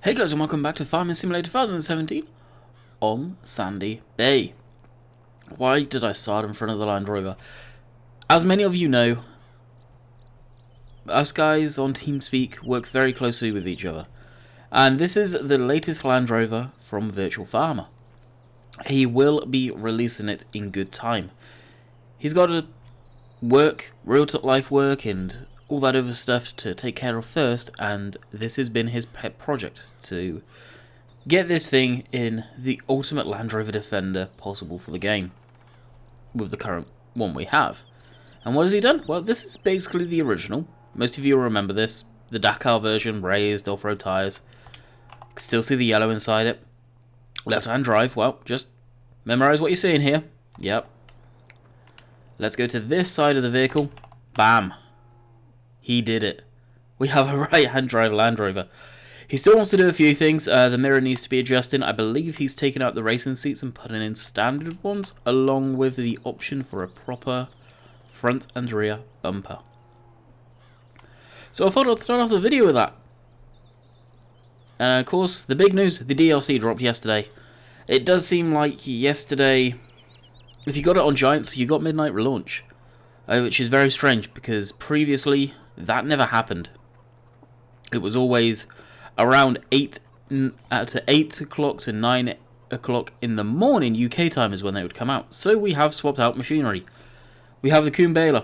Hey guys, and welcome back to Farming Simulator 2017 on Sandy Bay. Why did I start in front of the Land Rover? As many of you know, us guys on TeamSpeak work very closely with each other. And this is the latest Land Rover from Virtual Farmer. He will be releasing it in good time. He's got to work, real life work, and all that other stuff to take care of first, and this has been his pet project to get this thing in the ultimate Land Rover Defender possible for the game with the current one we have. And what has he done? Well, this is basically the original. Most of you will remember this, the Dakar version, raised off-road tyres. Still see the yellow inside it. Left-hand drive. Well, just memorize what you're seeing here. Yep. Let's go to this side of the vehicle. Bam. He did it. We have a right-hand drive Land Rover. He still wants to do a few things. The mirror needs to be adjusted. I believe he's taken out the racing seats and putting in standard ones, along with the option for a proper front and rear bumper. So I thought I'd start off the video with that. And of course, the big news, the DLC dropped yesterday. It does seem like yesterday, if you got it on Giants, you got midnight relaunch. Which is very strange, because previously that never happened. It was always around 8 o'clock to 9 o'clock in the morning UK time is when they would come out. So we have swapped out machinery. We have the Coon baler.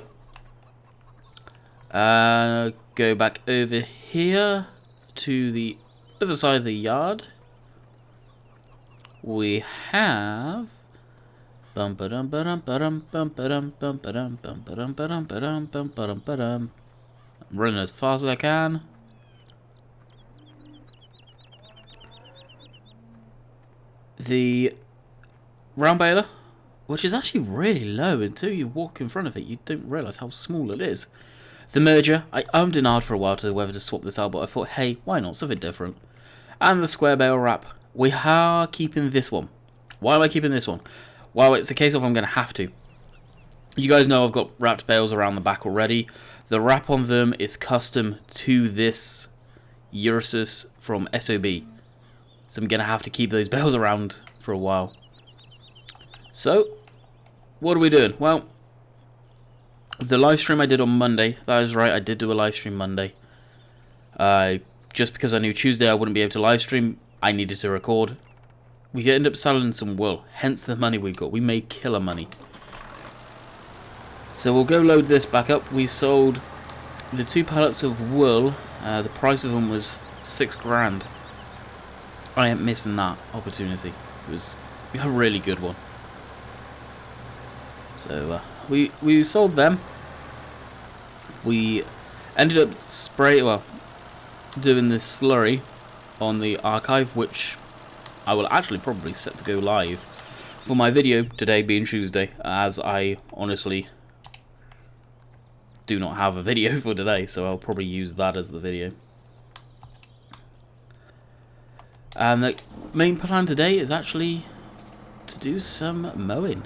Go back over here to the other side of the yard. We have I'm running as fast as I can. The round baler, which is actually really low until you walk in front of it. You don't realise how small it is. The merger, I ummed and ahed for a while to whether to swap this out, but I thought, hey, why not? Something different. And the square bale wrap. We are keeping this one. Why am I keeping this one? Well, it's a case of I'm going to have to. You guys know I've got wrapped bales around the back already. The wrap on them is custom to this Ursus from SOB. So I'm going to have to keep those bales around for a while. So, what are we doing? Well, the live stream I did on Monday, that is right, I did do a live stream Monday. Just because I knew Tuesday I wouldn't be able to live stream, I needed to record. We ended up selling some wool, hence the money we got. We made killer money. So we'll go load this back up. We sold the 2 pallets of wool. The price of them was $6,000. I ain't missing that opportunity. It was a really good one. So we sold them. We ended up doing this slurry on the archive, which I will actually probably set to go live for my video today being Tuesday, as I honestly do not have a video for today, so I'll probably use that as the video. And the main plan today is actually to do some mowing.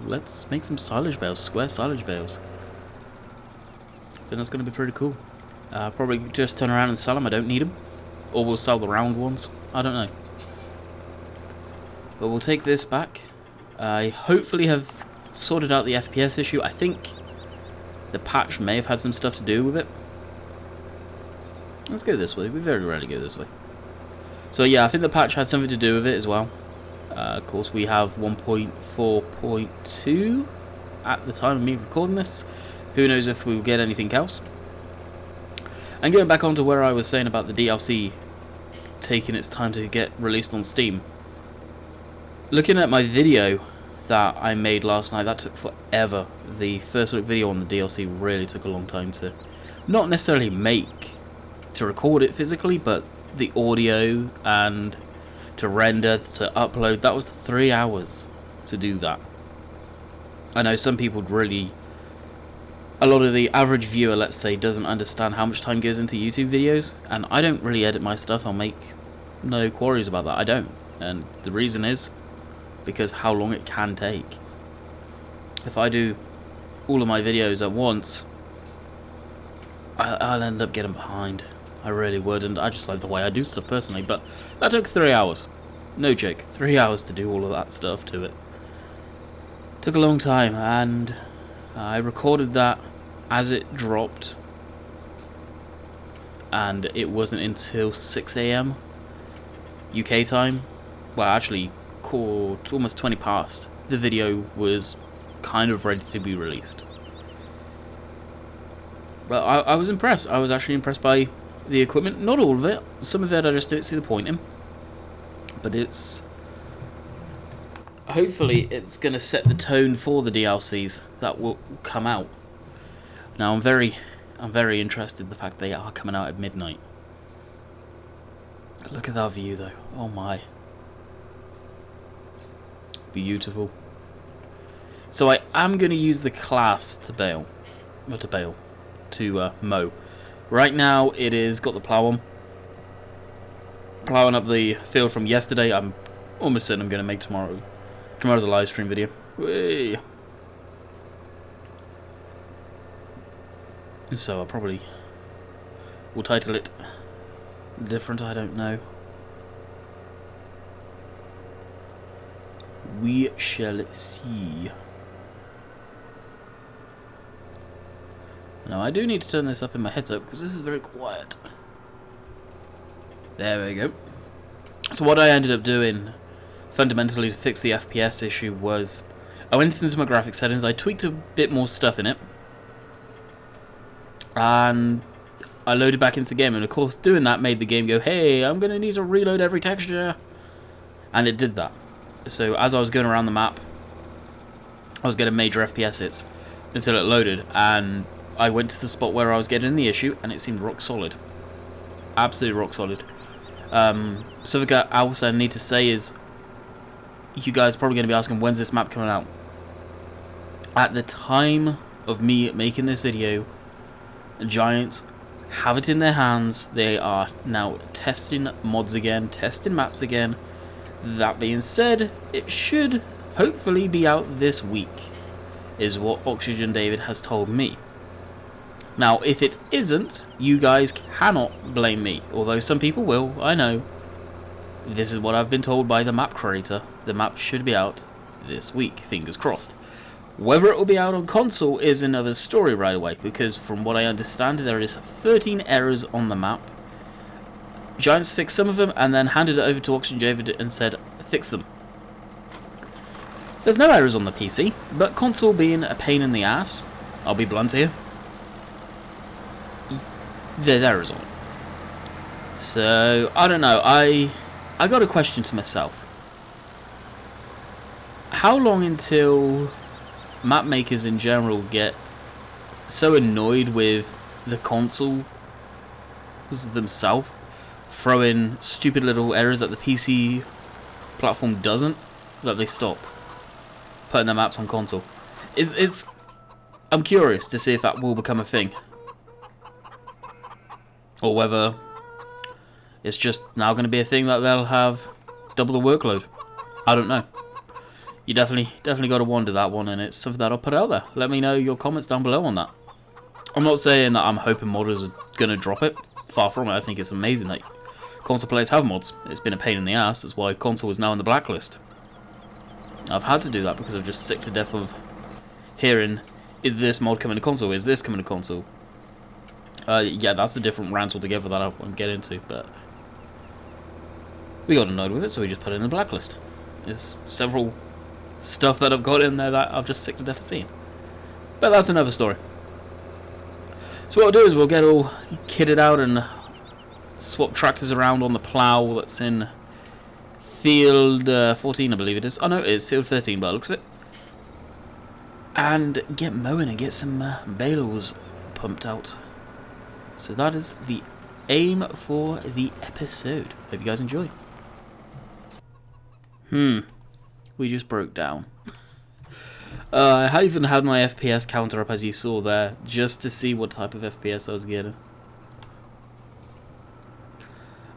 Let's make some silage bales, square silage bales. I think that's going to be pretty cool. Probably just turn around and sell them, I don't need them. Or we'll sell the round ones, I don't know. But we'll take this back. I hopefully have sorted out the FPS issue. I think the patch may have had some stuff to do with it. Let's go this way. We very rarely go this way. So yeah, I think the patch had something to do with it as well. Of course, we have 1.4.2 at the time of me recording this. Who knows if we'll get anything else. And going back onto where I was saying about the DLC taking its time to get released on Steam. Looking at my video that I made last night, that took forever. The first look video on the DLC really took a long time to not necessarily make, to record it physically, but the audio and to render, to upload. That was 3 hours to do that. I know some people really, a lot of the average viewer, let's say, doesn't understand how much time goes into YouTube videos, and I don't really edit my stuff. I'll make no quarries about that. I don't. And the reason is because how long it can take. If I do all of my videos at once, I'll end up getting behind. I really would, and I just like the way I do stuff personally, but that took 3 hours. No joke, 3 hours to do all of that stuff to it. Took a long time, and I recorded that as it dropped, and it wasn't until 6 AM UK time, well actually almost 20 past, the video was kind of ready to be released. But I was impressed. I was actually impressed by the equipment. Not all of it. Some of it I just don't see the point in. But it's... hopefully it's going to set the tone for the DLCs that will come out. Now I'm very interested in the fact they are coming out at midnight. Look at that view though. Oh my. Beautiful. So I am going to use the Claas to bale. Or to bale. To mow. Right now it is got the plow on. Plowing up the field from yesterday. I'm almost certain I'm going to make tomorrow. Tomorrow's a live stream video. Whee! So I probably will title it different, I don't know. We shall see. Now I do need to turn this up in my headset because this is very quiet. There we go. So what I ended up doing fundamentally to fix the FPS issue was I went into my graphics settings, I tweaked a bit more stuff in it, and I loaded back into the game, and of course doing that made the game go, hey, I'm going to need to reload every texture, and it did that. So as I was going around the map, I was getting major FPS hits until it loaded, and I went to the spot where I was getting the issue, and it seemed rock solid. Absolutely rock solid. Something else I need to say is, you guys are probably going to be asking, when's this map coming out? At the time of me making this video, Giant have it in their hands. They are now testing mods again, testing maps again. That being said, it should hopefully be out this week, is what Oxygen David has told me. Now, if it isn't, you guys cannot blame me, although some people will, I know. This is what I've been told by the map creator. The map should be out this week, fingers crossed. Whether it will be out on console is another story right away, because from what I understand, there is 13 errors on the map. Giants fixed some of them and then handed it over to Oxygen David and said, fix them. There's no errors on the PC, but console being a pain in the ass, I'll be blunt here, there's errors on it. So, I don't know, I got a question to myself. How long until map makers in general get so annoyed with the consoles themselves throwing stupid little errors that the PC platform doesn't, that they stop putting their maps on console? I'm curious to see if that will become a thing, or whether it's just now going to be a thing that they'll have double the workload. I don't know. You definitely got to wonder that one, and it's something that I'll put out there. Let me know your comments down below on that. I'm not saying that I'm hoping modders are going to drop it. Far from it. I think it's amazing that console players have mods. It's been a pain in the ass. That's why console is now on the blacklist. I've had to do that because I'm just sick to death of hearing, is this mod coming to console? Is this coming to console? Yeah, that's a different rant altogether that I won't get into, but we got annoyed with it, so we just put it in the blacklist. There's several stuff that I've got in there that I'm just sick to death of seeing. But that's another story. So what we'll do is we'll get all kitted out and swap tractors around on the plough that's in field 14, I believe it is. Oh no, it is field 13 by the looks of it. And get mowing and get some bales pumped out. So that is the aim for the episode. Hope you guys enjoy. We just broke down. I even had my FPS counter up, as you saw there, just to see what type of FPS I was getting.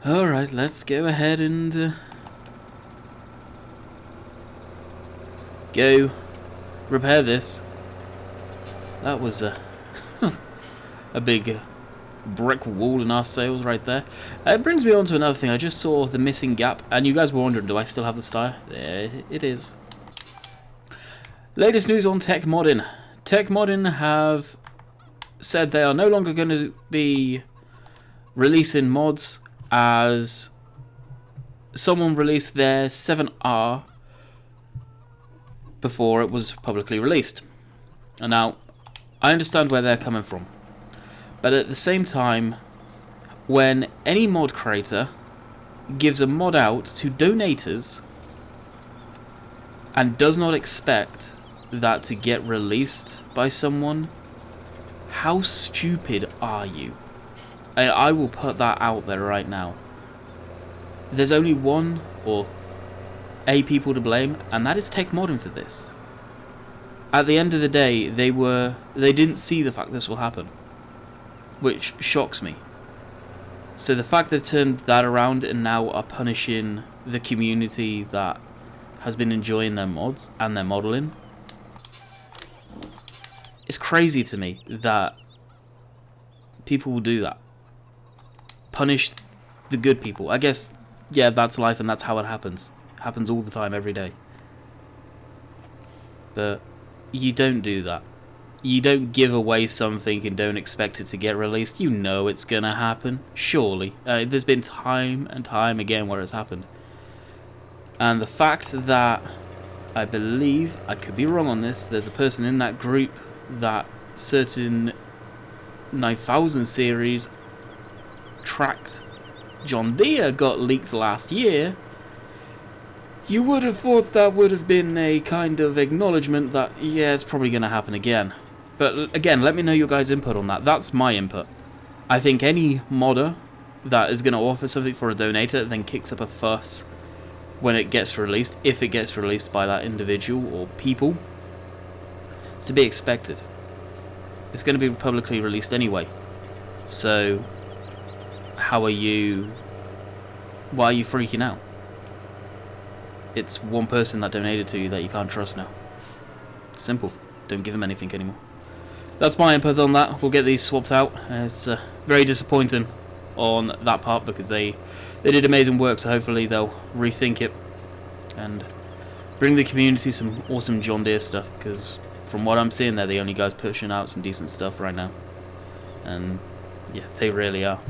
Alright, let's go ahead and go repair this. That was a big brick wall in our sales right there. It brings me on to another thing. I just saw the missing gap, and you guys were wondering, do I still have the Steyr? There it is. Latest news on Tech Modding. Tech Modding have said they are no longer going to be releasing mods, as someone released their 7R before it was publicly released. And now, I understand where they're coming from. But at the same time, when any mod creator gives a mod out to donators and does not expect that to get released by someone, how stupid are you? And I will put that out there right now. There's only one or a people to blame, and that is Tech Modding for this. At the end of the day, they didn't see the fact this will happen, which shocks me. So the fact they've turned that around and now are punishing the community that has been enjoying their mods and their modeling, it's crazy to me that people will do that. Punish the good people. I guess, yeah, that's life and that's how it happens. Happens all the time, every day. But you don't do that. You don't give away something and don't expect it to get released. You know it's gonna happen, surely. There's been time and time again where it's happened. And the fact that, I believe, I could be wrong on this, there's a person in that group that certain 9000 series tracked John Deere got leaked last year. You would have thought that would have been a kind of acknowledgement that, yeah, it's probably going to happen again. But again, let me know your guys' input on that. That's my input. I think any modder that is going to offer something for a donator then kicks up a fuss when it gets released, if it gets released by that individual or people, it's to be expected. It's going to be publicly released anyway. So, why are you freaking out? It's one person that donated to you that you can't trust now. Simple. Don't give them anything anymore. That's my input on that. We'll get these swapped out. It's very disappointing on that part because they did amazing work, so hopefully they'll rethink it and bring the community some awesome John Deere stuff, because from what I'm seeing, they're the only guys pushing out some decent stuff right now. And yeah, they really are.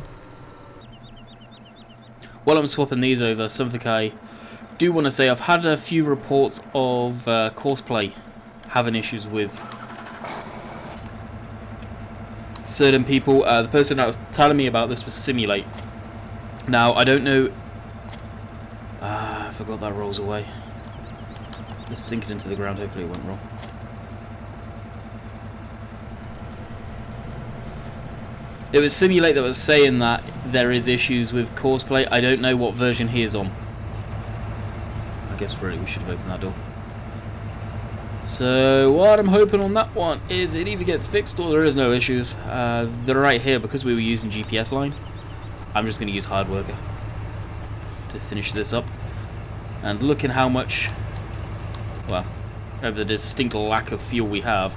While I'm swapping these over, something I do want to say, I've had a few reports of Courseplay having issues with certain people. The person that was telling me about this was Simulate. Now, I don't know... I forgot that rolls away. Just sink it into the ground, hopefully it won't roll. It was Simulate that was saying that there is issues with Courseplay. I don't know what version he is on. I guess really we should have opened that door. So what I'm hoping on that one is it either gets fixed or there is no issues. They're right here because we were using GPS line. I'm just going to use hard worker to finish this up. And looking how much, well, over the distinct lack of fuel we have,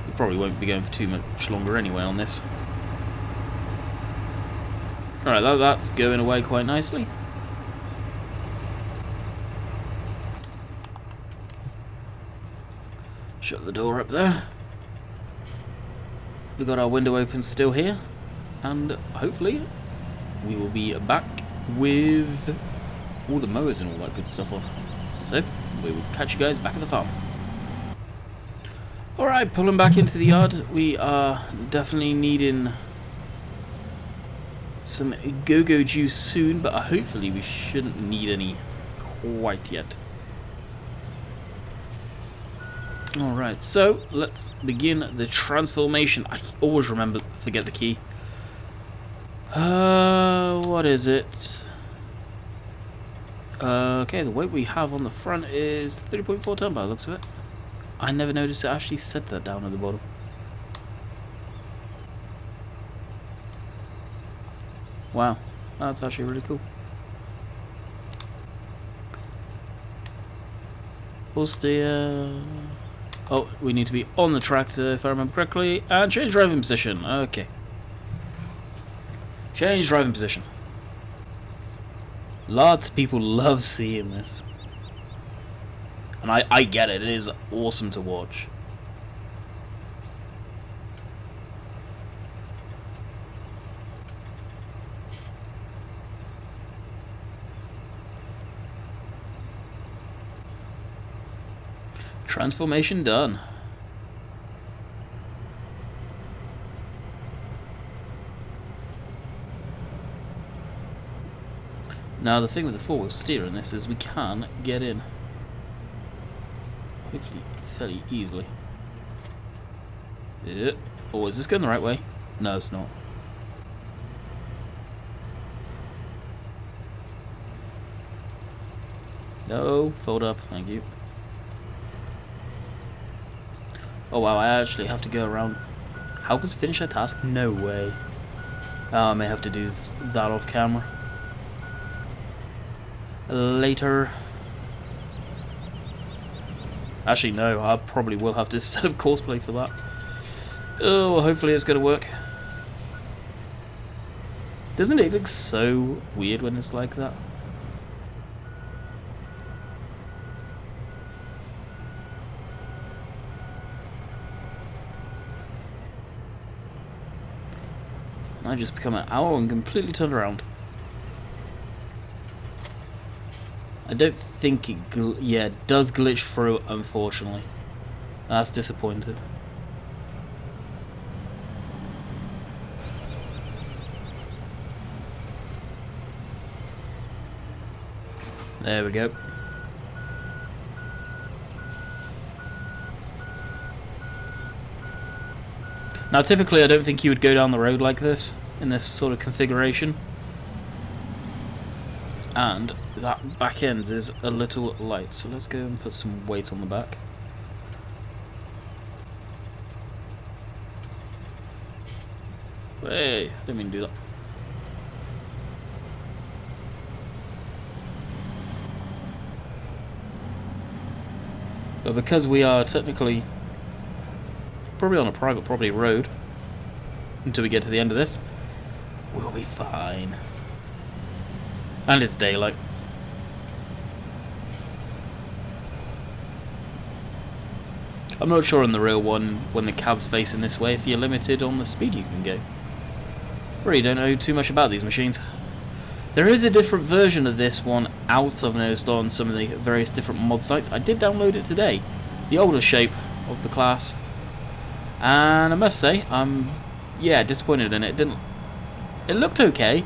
we probably won't be going for too much longer anyway on this. Alright, that's going away quite nicely. Shut the door up there. We've got our window open still here. And hopefully we will be back with all the mowers and all that good stuff on. So, we will catch you guys back at the farm. Alright, pulling back into the yard. We are definitely needing some go-go juice soon, but hopefully we shouldn't need any quite yet. Alright, so let's begin the transformation. I always forget the key. What is it? Okay, the weight we have on the front is 3.4 ton by the looks of it. I never noticed it actually said that down at the bottom. Wow, that's actually really cool. Full steer. Oh, we need to be on the tractor if I remember correctly, and change driving position. Okay. Change driving position. Lots of people love seeing this. And I get it. It is awesome to watch. Transformation done. Now the thing with the four-wheel steer in this is we can get in. Hopefully fairly easily. Yeah. Oh, is this going the right way? No, it's not. No, fold up, thank you. Oh wow, I actually have to go around. Help us finish our task? No way. I may have to do that off camera. Later. Actually, no, I probably will have to set up Courseplay for that. Oh, hopefully it's going to work. Doesn't it look so weird when it's like that? I just become an owl and completely turned around. I don't think it, yeah, it does glitch through, unfortunately. That's disappointing. There we go. Now typically I don't think you would go down the road like this, in this sort of configuration. And that back end is a little light, so let's go and put some weight on the back. Hey, I didn't mean to do that. But because we are technically probably on a private property road until we get to the end of this, we'll be fine. And it's daylight. I'm not sure in the real one, when the cab's facing this way, if you're limited on the speed you can go. Really don't know too much about these machines. There is a different version of this one out, I've noticed, on some of the various different mod sites. I did download it today. The older shape of the Claas. And I must say, I'm disappointed in it. It looked okay,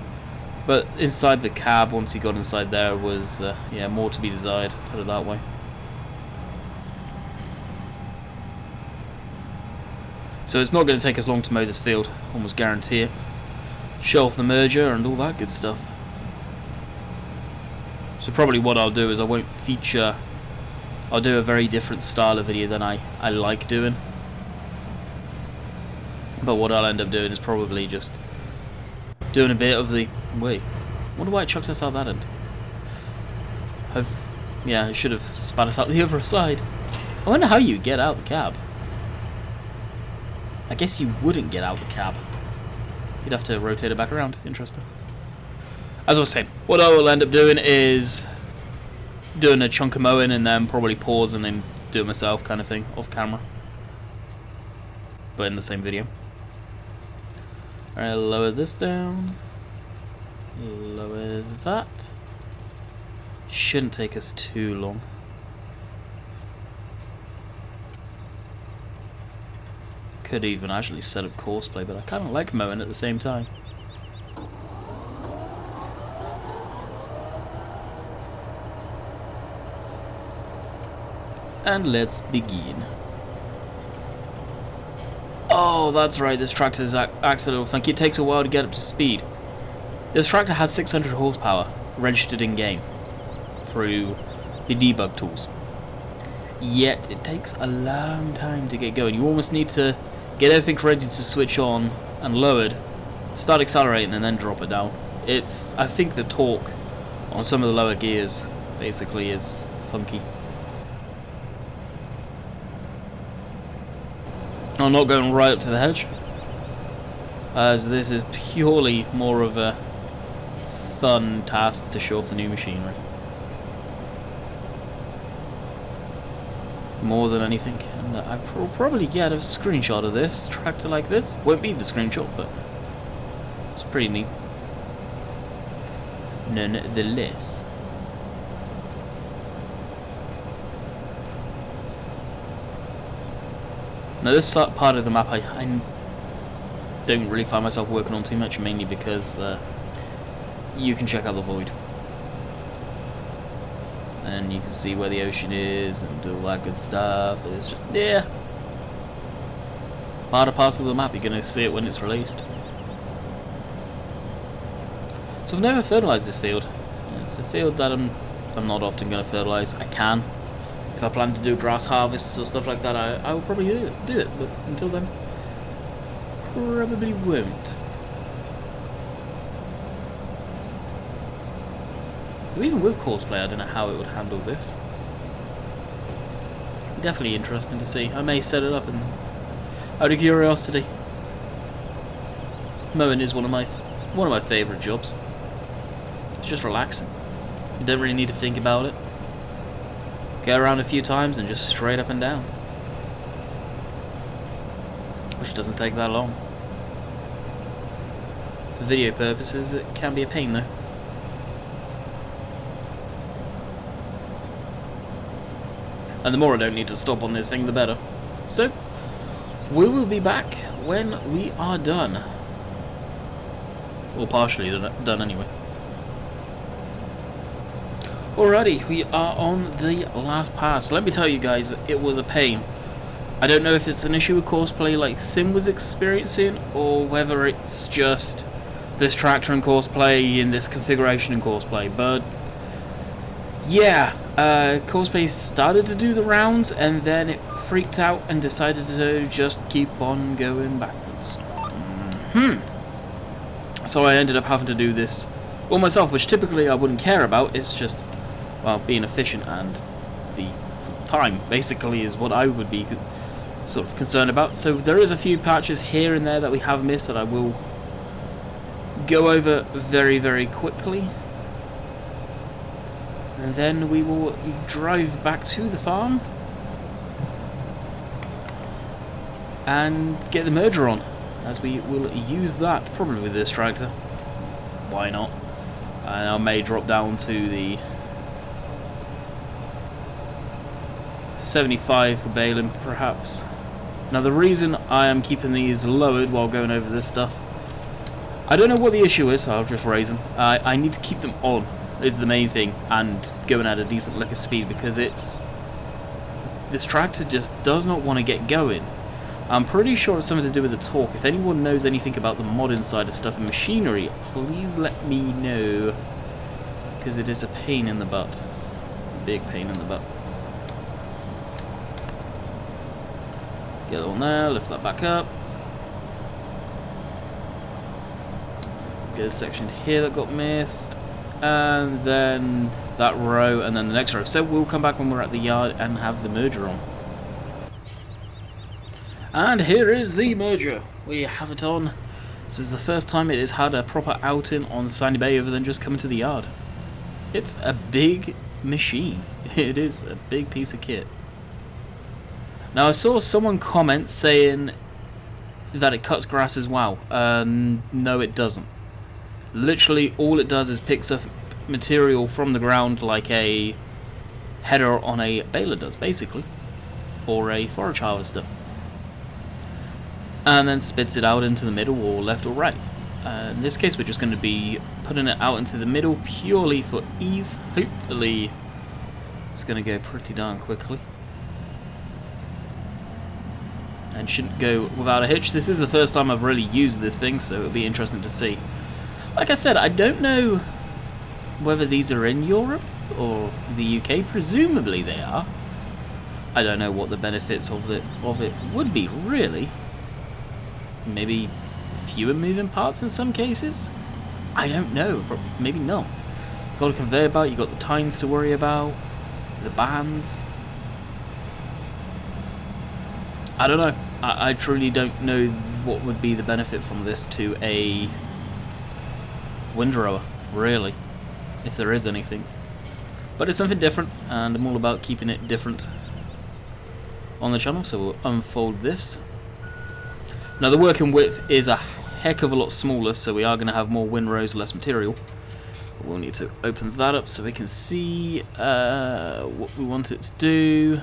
but inside the cab, once you got inside there, was more to be desired. Put it that way. So it's not going to take us long to mow this field. Almost guarantee it. Show off the merger and all that good stuff. So probably what I'll do is I won't feature. I'll do a very different style of video than I like doing. But what I'll end up doing is probably just doing a bit of the... Wait, wonder why it chucked us out that end. It should have spat us out the other side. I wonder how you get out the cab. I guess you wouldn't get out the cab. You'd have to rotate it back around. Interesting. As I was saying, what I will end up doing is doing a chunk of mowing and then probably pause and then do it myself kind of thing off camera. But in the same video. Alright, lower this down. Lower that. Shouldn't take us too long. Could even actually set up Courseplay, but I kind of like mowing at the same time. And let's begin. Oh, that's right, this tractor is accidental. Thank you. It takes a while to get up to speed. This tractor has 600 horsepower registered in game through the debug tools. Yet it takes a long time to get going. You almost need to get everything ready to switch on and lowered, start accelerating and then drop it down. I think the torque on some of the lower gears basically is funky. I'm not going right up to the hedge. as this is purely more of a fun task to show off the new machinery. More than anything. And I will probably get a screenshot of this tractor like this. Won't be the screenshot, but it's pretty neat. Nonetheless. Now this part of the map I don't really find myself working on too much, mainly because you can check out the void. And you can see where the ocean is and all that good stuff. It's just, yeah. Part of parcel of the map, you're going to see it when it's released. So I've never fertilised this field. It's a field that I'm not often going to fertilise. I can. If I plan to do grass harvests or stuff like that, I will probably do it. But until then, probably won't. Even with Courseplay, I don't know how it would handle this. Definitely interesting to see. I may set it up and out of curiosity. Mowing is one of my favourite jobs. It's just relaxing. You don't really need to think about it. Go around a few times and just straight up and down. Which doesn't take that long. For video purposes, it can be a pain though. And the more I don't need to stop on this thing, the better. So, we will be back when we are done. Or partially done anyway. Alrighty, we are on the last pass. Let me tell you guys, it was a pain. I don't know if it's an issue with Courseplay like Sim was experiencing, or whether it's just this tractor in Courseplay in this configuration in Courseplay, but yeah, Courseplay started to do the rounds and then it freaked out and decided to just keep on going backwards. So I ended up having to do this all myself, which typically I wouldn't care about. It's just, well, being efficient and the time basically is what I would be sort of concerned about. So there is a few patches here and there that we have missed that I will go over very, very quickly. And then we will drive back to the farm and get the merger on, as we will use that probably with this tractor. Why not? And I may drop down to the 75 for Baling, perhaps. Now the reason I am keeping these lowered while going over this stuff, I don't know what the issue is, so I'll just raise them. I need to keep them on, is the main thing, and going at a decent lick of speed, because this tractor just does not want to get going. I'm pretty sure it's something to do with the torque. If anyone knows anything about the modern side of stuff and machinery, please let me know, because it is a pain in the butt. Big pain in the butt. Get on there, lift that back up. Get a section here that got missed. And then that row, and then the next row. So we'll come back when we're at the yard and have the merger on. And here is the merger. We have it on. This is the first time it has had a proper outing on Sandy Bay other than just coming to the yard. It's a big machine. It is a big piece of kit. Now I saw someone comment saying that it cuts grass as well. No, it doesn't. Literally all it does is picks up material from the ground like a header on a baler does, basically, or a forage harvester, and then spits it out into the middle or left or right. In this case we're just going to be putting it out into the middle purely for ease. Hopefully it's going to go pretty darn quickly and shouldn't go without a hitch. This is the first time I've really used this thing, so it'll be interesting to see. Like I said, I don't know whether these are in Europe or the UK. Presumably they are. I don't know what the benefits of it would be, really. Maybe fewer moving parts in some cases? I don't know. Maybe not. You've got a conveyor belt, you've got the tines to worry about, the bands. I don't know. I truly don't know what would be the benefit from this to a windrower, really, if there is anything. But it's something different, and I'm all about keeping it different on the channel, so we'll unfold this. Now the working width is a heck of a lot smaller, so we are going to have more windrows, less material. We'll need to open that up so we can see what we want it to do.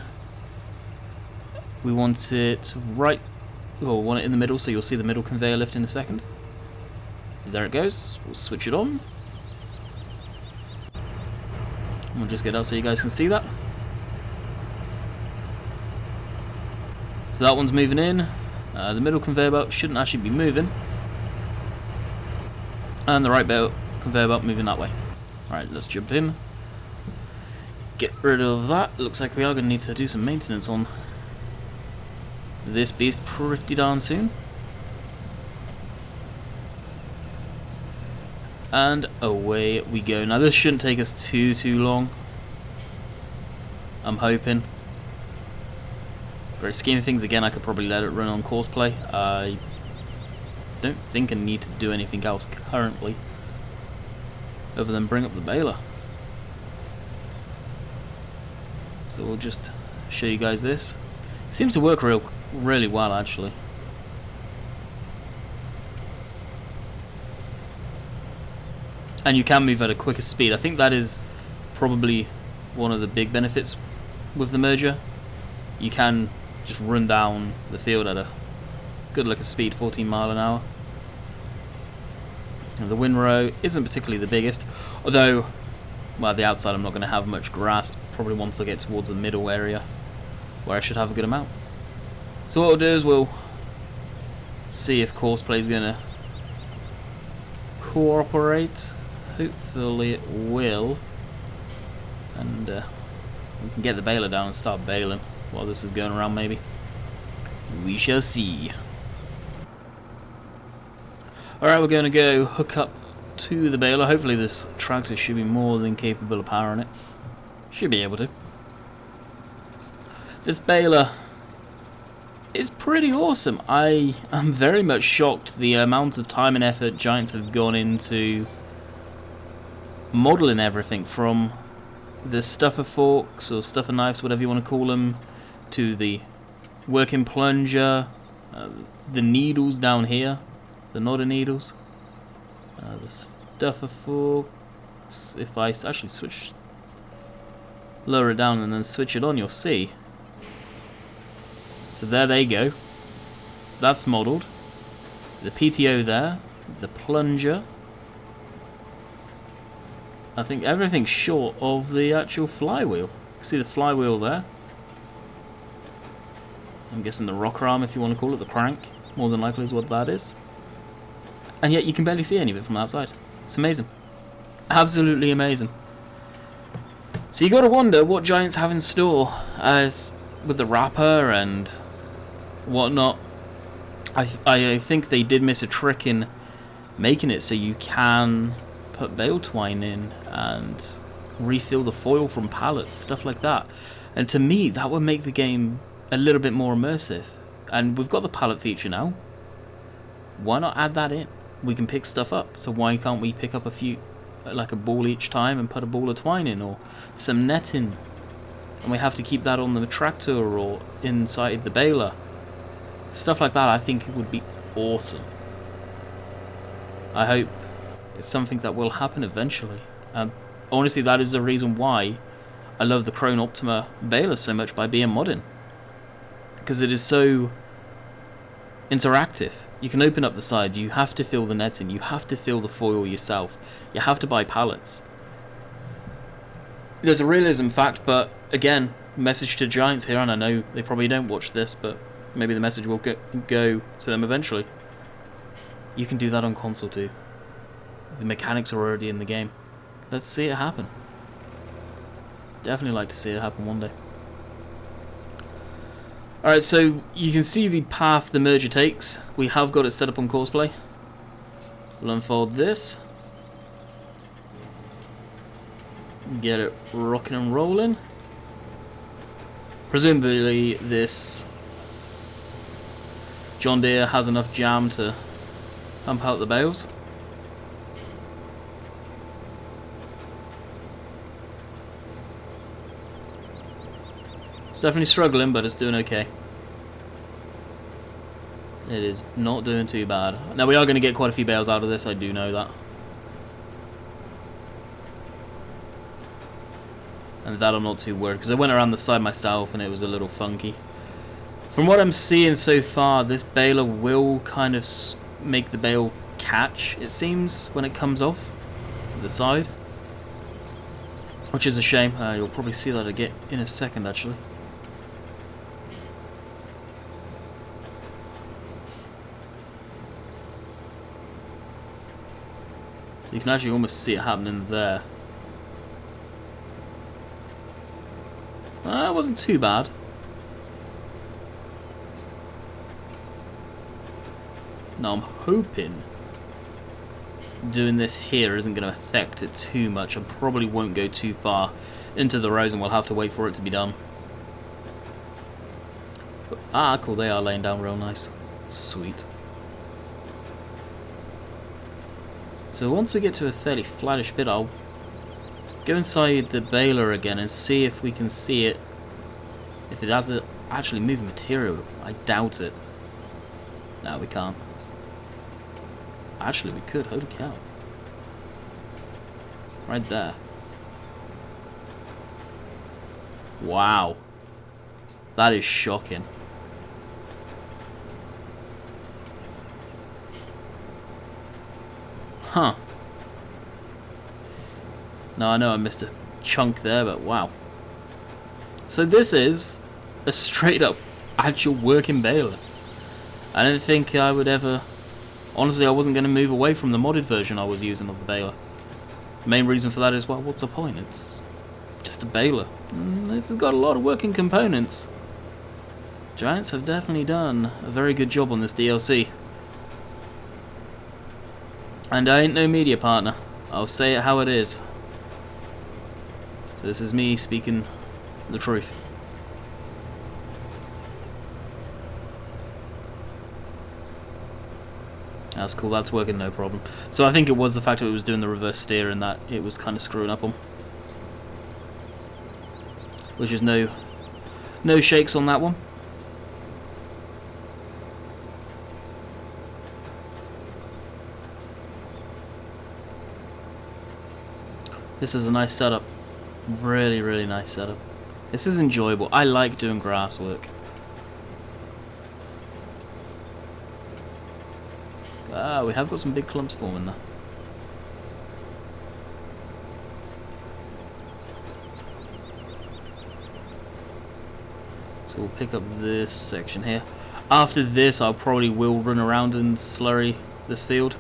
We want it right, well, we want it in the middle, so you'll see the middle conveyor lift in a second. There it goes. We'll switch it on. We'll just get out so you guys can see that. So that one's moving in. The middle conveyor belt shouldn't actually be moving. And the right conveyor belt moving that way. Alright, let's jump in. Get rid of that. Looks like we are going to need to do some maintenance on this beast pretty darn soon. And away we go. Now this shouldn't take us too long, I'm hoping. Great scheme of things, again, I could probably let it run on Courseplay. I don't think I need to do anything else currently other than bring up the baler. So we'll just show you guys this. Seems to work really well, actually. And you can move at a quicker speed. I think that is probably one of the big benefits with the merger. You can just run down the field at a good looking speed, 14 mile an hour. And the windrow isn't particularly the biggest, although, well, the outside I'm not going to have much grass, probably once I get towards the middle area where I should have a good amount. So what we'll do is we'll see if Courseplay is going to cooperate. Hopefully it will, and we can get the baler down and start baling while this is going around, maybe. We shall see. Alright, we're going to go hook up to the baler. Hopefully this tractor should be more than capable of powering it. Should be able to. This baler is pretty awesome. I am very much shocked the amount of time and effort Giants have gone into modelling everything, from the stuffer forks or stuffer knives, whatever you want to call them, to the working plunger, the needles down here, the nodder needles, the stuffer forks. If I actually lower it down and then switch it on, you'll see. So there they go. That's modelled. The PTO there, the plunger. I think everything's short of the actual flywheel. See the flywheel there? I'm guessing the rocker arm, if you want to call it, the crank, more than likely is what that is. And yet you can barely see any of it from outside. It's amazing. Absolutely amazing. So you got to wonder what Giants have in store as with the wrapper and whatnot. I think they did miss a trick in making it so you can put bale twine in and refill the foil from pallets, stuff like that. And to me, that would make the game a little bit more immersive. And we've got the pallet feature now. Why not add that in? We can pick stuff up, so why can't we pick up a few, like a ball each time, and put a ball of twine in, or some netting, and we have to keep that on the tractor or inside the baler. Stuff like that I think would be awesome. I hope it's something that will happen eventually. And honestly, that is the reason why I love the Krone Optima baler so much by being modern. Because it is so interactive. You can open up the sides, you have to fill the netting, you have to fill the foil yourself, you have to buy pallets. There's a realism fact, but again, message to Giants here, and I know they probably don't watch this, but maybe the message will go to them eventually. You can do that on console too. The mechanics are already in the game. Let's see it happen. Definitely like to see it happen one day. Alright, so you can see the path the merger takes. We have got it set up on Courseplay. We'll unfold this. Get it rocking and rolling. Presumably this John Deere has enough jam to pump out the bales. It's definitely struggling, but it's doing okay. It is not doing too bad. Now we are going to get quite a few bales out of this, I do know that. And that I'm not too worried, because I went around the side myself and it was a little funky. From what I'm seeing so far, this baler will kind of make the bale catch, it seems, when it comes off the side. Which is a shame. You'll probably see that again in a second, actually. So you can actually almost see it happening there. It wasn't too bad. Now I'm hoping doing this here isn't going to affect it too much. I probably won't go too far into the rows and we'll have to wait for it to be done. But, cool, they are laying down real nice. Sweet. So once we get to a fairly flattish bit, I'll go inside the baler again and see if we can see it. If it has actually moving material. I doubt it. No, we can't. Actually, we could. Holy cow. Right there. Wow. That is shocking. Huh. Now I know I missed a chunk there, but wow. So this is a straight up actual working baler. I didn't think I would ever... Honestly, I wasn't going to move away from the modded version I was using of the baler. The main reason for that is, well, what's the point? It's just a baler. This has got a lot of working components. Giants have definitely done a very good job on this DLC. And I ain't no media partner. I'll say it how it is. So this is me speaking the truth. That's cool, that's working no problem. So I think it was the fact that it was doing the reverse steer and that it was kind of screwing up on. Which is no shakes on that one. This is a nice setup. Really, really nice setup. This is enjoyable. I like doing grass work. We have got some big clumps forming there. So we'll pick up this section here. After this, I probably will run around and slurry this field.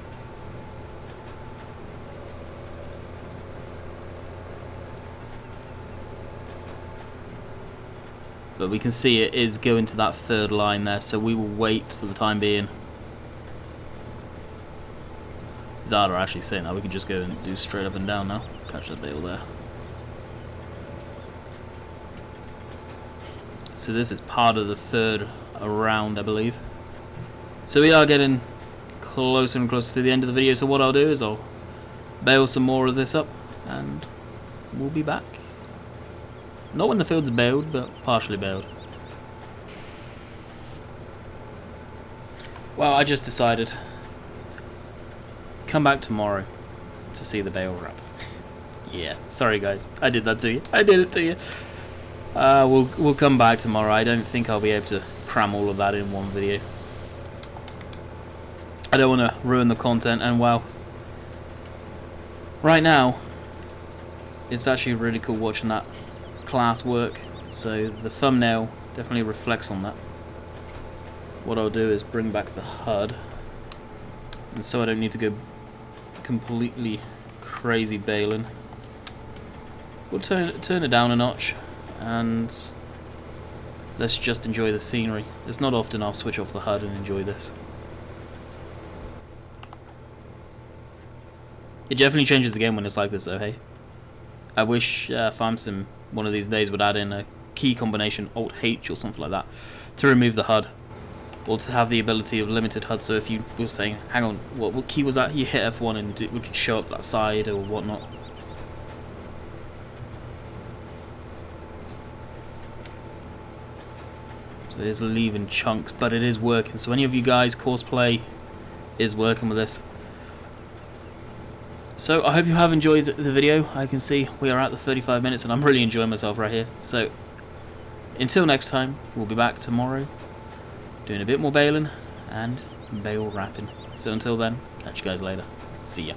But we can see it is going to that third line there, so we will wait for the time being. That are actually saying that we can just go and do straight up and down now. Catch the bale there. So this is part of the third round, I believe. So we are getting closer and closer to the end of the video, so what I'll do is I'll bale some more of this up and we'll be back. Not when the field's baled, but partially baled. Well, I just decided come back tomorrow to see the bale wrap. Yeah, sorry guys, I did that to you. I did it to you. We'll come back tomorrow. I don't think I'll be able to cram all of that in one video. I don't want to ruin the content, and wow, right now it's actually really cool watching that Claas work, so the thumbnail definitely reflects on that. What I'll do is bring back the HUD, and so I don't need to go completely crazy baling. We'll turn it down a notch and let's just enjoy the scenery. It's not often I'll switch off the HUD and enjoy this. It definitely changes the game when it's like this though, hey? I wish FarmSim one of these days would add in a key combination, Alt-H or something like that, to remove the HUD. or to have the ability of limited HUD. So if you were saying, hang on, what key was that? You hit F1 and it would show up that side or whatnot. So it is leaving chunks, but it is working. So any of you guys, Courseplay is working with this. So I hope you have enjoyed the video. I can see we are at the 35 minutes and I'm really enjoying myself right here. So until next time, we'll be back tomorrow doing a bit more baling and bale wrapping. So until then, catch you guys later. See ya.